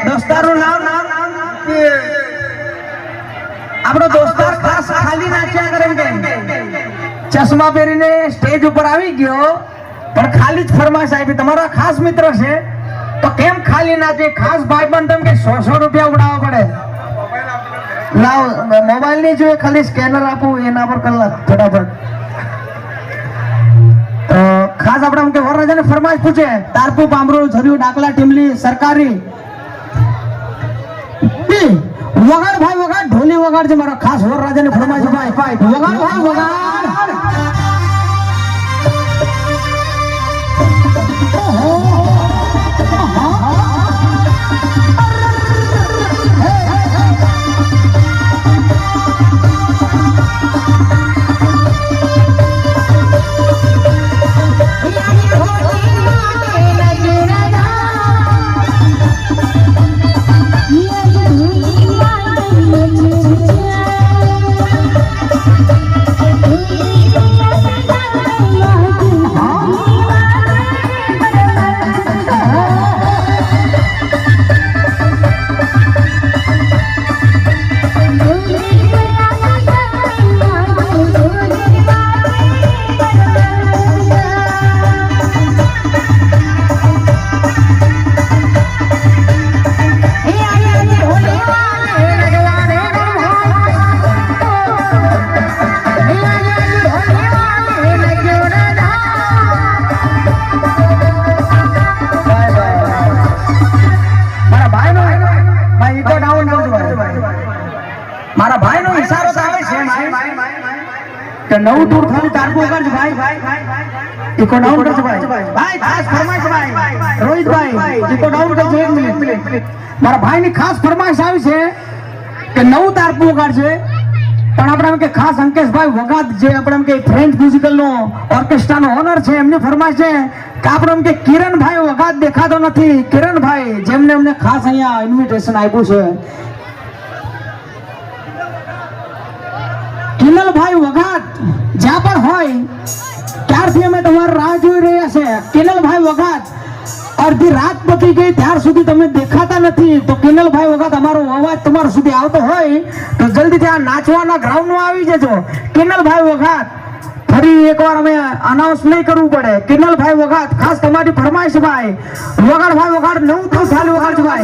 દોસ્તારનું નામ આપણો દોસ્તાર ખાસ ખાલી નાચ્યા કરે કે ચશ્મા પહેરીને સ્ટેજ ઉપર આવી ગયો પણ ખાલી જ ફરમાશ આપી તમારો ખાસ મિત્ર છે તો કેમ ખાલી નાચે ખાસ ભાઈબંધ તેમ કે 100 રૂપિયા ઉડાવવા પડે લાવ મોબાઈલ ની જોઈએ ખાલી સ્કેનર આપું એના પર કલાક ફટાફટ તો ખાસ આપણે કે વરરાજાને ફરમાઈશ પૂછે તારપુ પામરો ઝરિયું ડાકલા ટીમલી સરકારી વગાડ ભાઈ વગાડ ઢોલી વગાડ છે મારો ખાસ વરરાજાને ફરમાઈશ ભાઈ વગાડ ભાઈ વગાડ મારા ભાઈ નો ઈશારો આવે છે કે નવું ટૂર ખાલી તારપુ કરજ ભાઈ ઇકો ડાઉન કરજ ભાઈ ખાસ ફરમાઈશ ભાઈ રોહિતભાઈ ઇકો ડાઉન કરજો 1 મિનિટ મારા ભાઈ ની ખાસ ફરમાઈશ આવી છે કે નવું તારપુ કરજે પણ આપણે કે ખાસ અંકેશભાઈ વગાત જે આપણે કે ફ્રેન્ચ મ્યુઝિકલ નો ઓર્કેસ્ટ્રા નો ઓનર છે એમની ફરમાઈશ છે કે આપણે કે કિરણભાઈ વગાત દેખાતો નથી કિરણભાઈ જેમને અમને ખાસ અહીંયા ઇન્વિટેશન આપ્યું છે કિનલભાઈ વગાત જ્યાં પણ હોય ત્યારથી અમે તમારી રાહ જોઈ રહ્યા છે કિનલભાઈ વગાત અડધી રાત પતી ગઈ ત્યાર સુધી તમે દેખાતા નથી તો કિનલભાઈ વગાત અમારો અવાજ તમારા સુધી આવતો હોય તો જલ્દીથી આ નાચવાના ગ્રાઉન્ડમાં આવી જજો કિનલભાઈ વગાત ફરી એકવાર અમે અનાઉન્સ નહીં કરવું પડે કિનલભાઈ વગાત ખાસ તમારી ફરમાઈશ ભાઈ વગાડ ભાઈ વગાડ નવું તો ચાલુ વગાડ ભાઈ